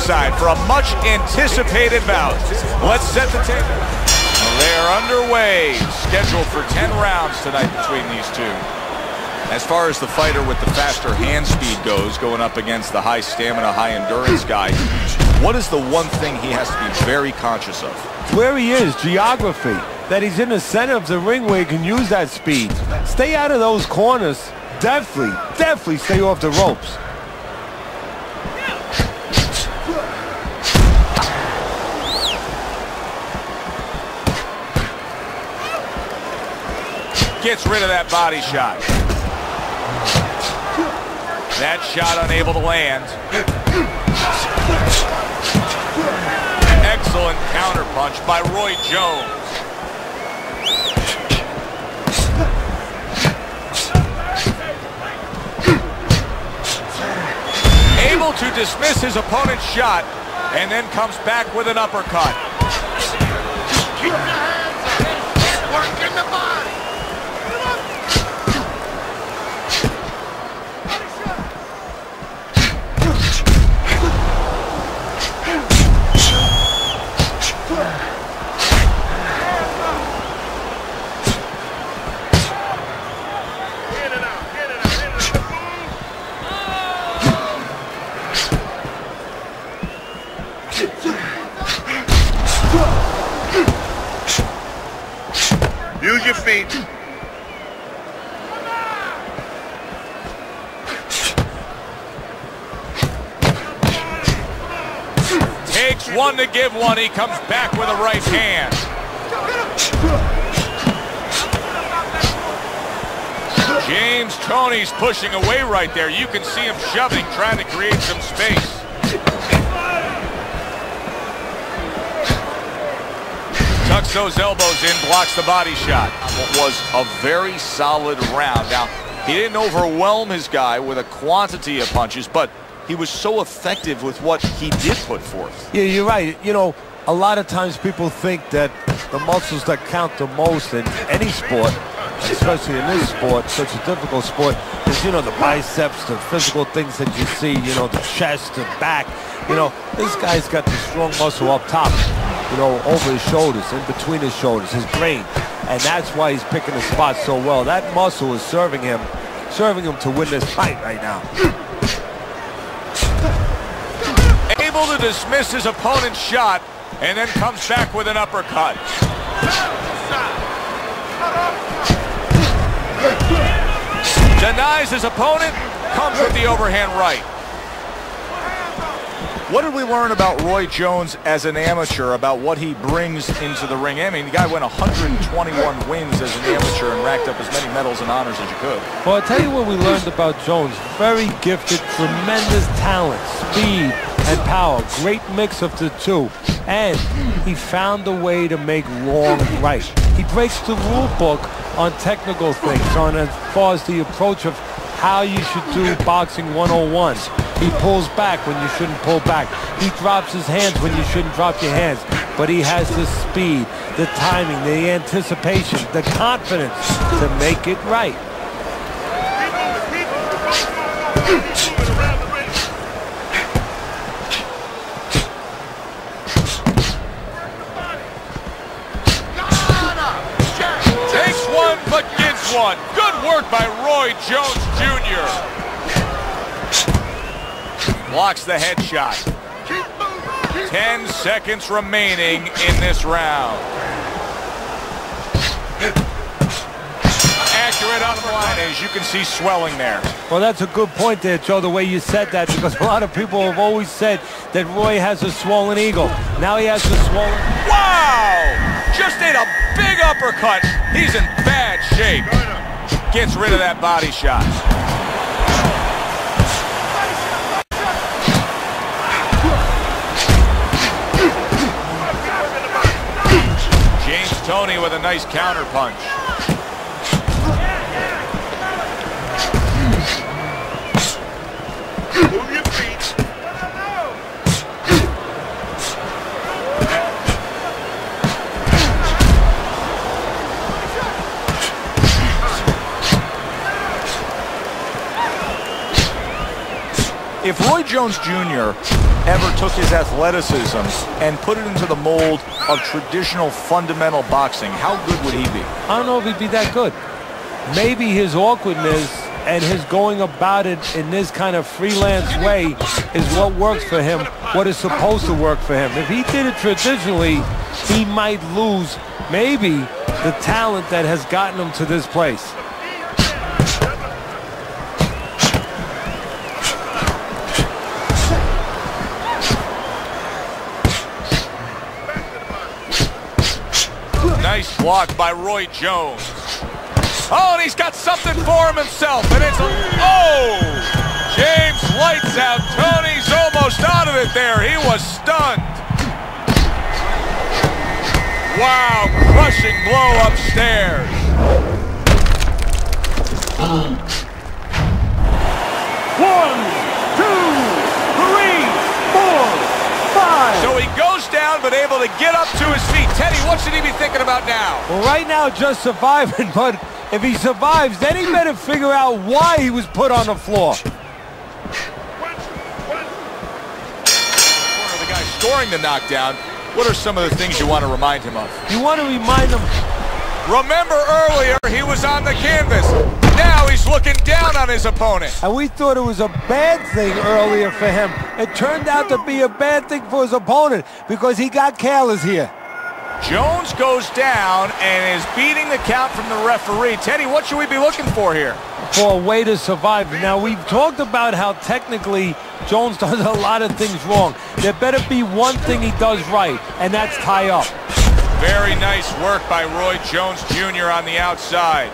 ringside for a much-anticipated bout. Let's set the table. They're underway, scheduled for 10 rounds tonight between these two. As far as the fighter with the faster hand speed goes, going up against the high stamina, high endurance guy, what is the one thing he has to be very conscious of? Where he is, geography. That he's in the center of the ring where he can use that speed. Stay out of those corners. Definitely stay off the ropes. Gets rid of that body shot. That shot unable to land. Excellent counterpunch by Roy Jones. Able to dismiss his opponent's shot and then comes back with an uppercut. Keep the hands up. Work in the body. Use your feet. Takes one to give one. He comes back with a right hand. James Toney's pushing away right there. You can see him shoving, trying to create some space. Tucks those elbows in, blocks the body shot. It was a very solid round. Now, he didn't overwhelm his guy with a quantity of punches, but he was so effective with what he did put forth. Yeah, you're right. You know, a lot of times people think that the muscles that count the most in any sport, especially in this sport, such a difficult sport, is, you know, the biceps, the physical things that you see, you know, the chest, the back. You know, this guy's got the strong muscle up top, you know, over his shoulders, in between his shoulders, his brain. And that's why he's picking the spot so well. That muscle is serving him to win this fight right now. Able to dismiss his opponent's shot and then comes back with an uppercut. Denies his opponent, comes with the overhand right. What did we learn about Roy Jones as an amateur, about what he brings into the ring? I mean, the guy went 121 wins as an amateur and racked up as many medals and honors as you could. Well, I'll tell you what we learned about Jones. Very gifted, tremendous talent, speed, and power. Great mix of the two. And he found a way to make wrong right. He breaks the rule book on technical things, on as far as the approach of how you should do boxing 101. He pulls back when you shouldn't pull back. He drops his hands when you shouldn't drop your hands. But he has the speed, the timing, the anticipation, the confidence to make it right. Takes one, but gives one. Good work by Roy Jones Jr. Blocks the headshot. 10 seconds remaining in this round. Accurate on the line, as you can see swelling there. Well, that's a good point there, Joe, the way you said that, because a lot of people have always said that Roy has a swollen ego. Now he has a swollen... Wow! Just ate a big uppercut. He's in bad shape. Gets rid of that body shot. Toney with a nice counter punch. Move your feet. If Roy Jones Jr. ever took his athleticism and put it into the mold of traditional fundamental boxing, how good would he be? I don't know if he'd be that good. Maybe his awkwardness and his going about it in this kind of freelance way is what works for him, what is supposed to work for him. If he did it traditionally, he might lose maybe the talent that has gotten him to this place. Nice block by Roy Jones. Oh, and he's got something for him himself, and it's James lights out. Tony's almost out of it there. He was stunned. Wow, crushing blow upstairs. One, two, three, four, five. So he goes down, but able to get up to his feet. Teddy, what should he be thinking about now? Well, right now, just surviving, but if he survives, then he better figure out why he was put on the floor. The guy scoring the knockdown, what are some of the things you want to remind him of? You want to remind him. Remember earlier, he was on the canvas. Now he's looking down on his opponent. And we thought it was a bad thing earlier for him. It turned out to be a bad thing for his opponent because he got careless here. Jones goes down and is beating the count from the referee. Teddy, what should we be looking for here? For a way to survive. Now, we've talked about how technically Jones does a lot of things wrong. There better be one thing he does right, and that's tie up. Very nice work by Roy Jones Jr. on the outside.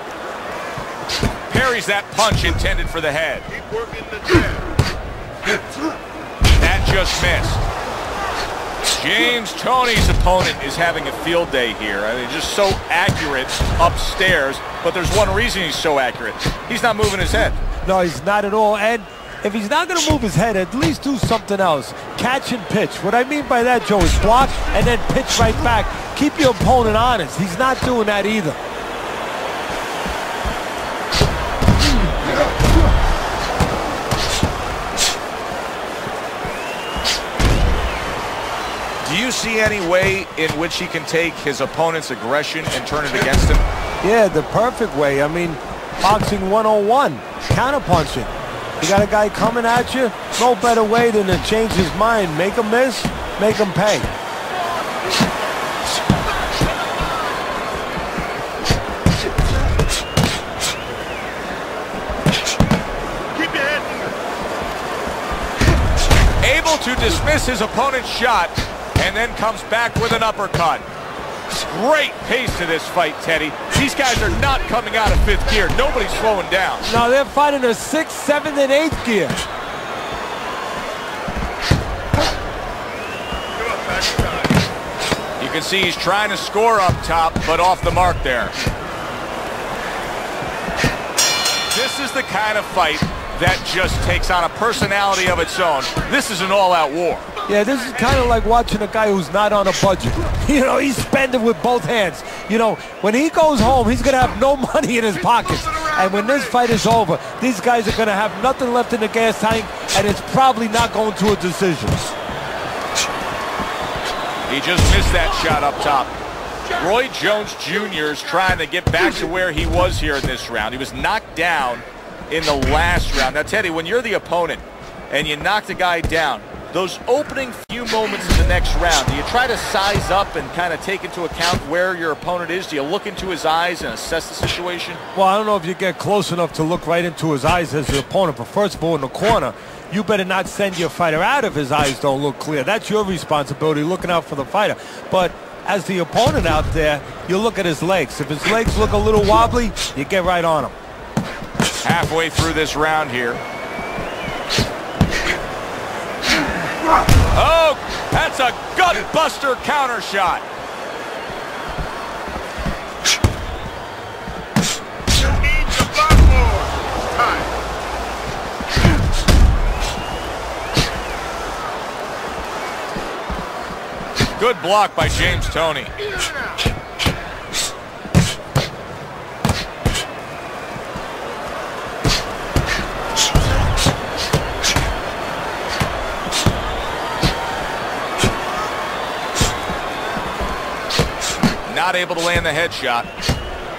Parries that punch intended for the head. Keep working the jab. That just missed. James Toney's opponent is having a field day here. I mean, just so accurate upstairs, but there's one reason he's so accurate. He's not moving his head. No, he's not at all. And if he's not going to move his head, at least do something else. Catch and pitch. What I mean by that, Joe, is block and then pitch right back. Keep your opponent honest. He's not doing that either. Do you see any way in which he can take his opponent's aggression and turn it against him? Yeah, the perfect way. I mean, boxing 101, counterpunching. You got a guy coming at you, no better way than to change his mind. Make him miss, make him pay. Keep your head in. Able to dismiss his opponent's shot and then comes back with an uppercut. Great pace to this fight, Teddy. These guys are not coming out of fifth gear. Nobody's slowing down. No, they're fighting a 6th, 7th, and 8th gear. You can see he's trying to score up top, but off the mark there. This is the kind of fight that just takes on a personality of its own. This is an all-out war. Yeah, this is kind of like watching a guy who's not on a budget. You know, he's spending with both hands. You know, when he goes home, he's going to have no money in his pockets. And when this fight is over, these guys are going to have nothing left in the gas tank, and it's probably not going to a decision. He just missed that shot up top. Roy Jones Jr. is trying to get back to where he was here in this round. He was knocked down in the last round. Now, Teddy, when you're the opponent and you knock the guy down, those opening few moments in the next round, do you try to size up and kind of take into account where your opponent is? Do you look into his eyes and assess the situation? Well, I don't know if you get close enough to look right into his eyes as your opponent, but first of all, in the corner, you better not send your fighter out if his eyes don't look clear. That's your responsibility, looking out for the fighter. But as the opponent out there, you look at his legs. If his legs look a little wobbly, you get right on him. Halfway through this round here. Oh, that's a gut-buster counter shot. You need to block more. Time. Good block by James Toney. not able to land the headshot.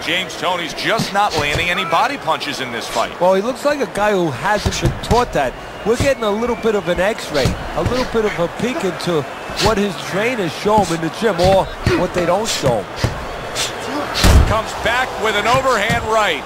James Toney's just not landing any body punches in this fight. Well, he looks like a guy who hasn't been taught that. We're getting a little bit of an x-ray, a little bit of a peek into what his trainers show him in the gym or what they don't show him. Comes back with an overhand right.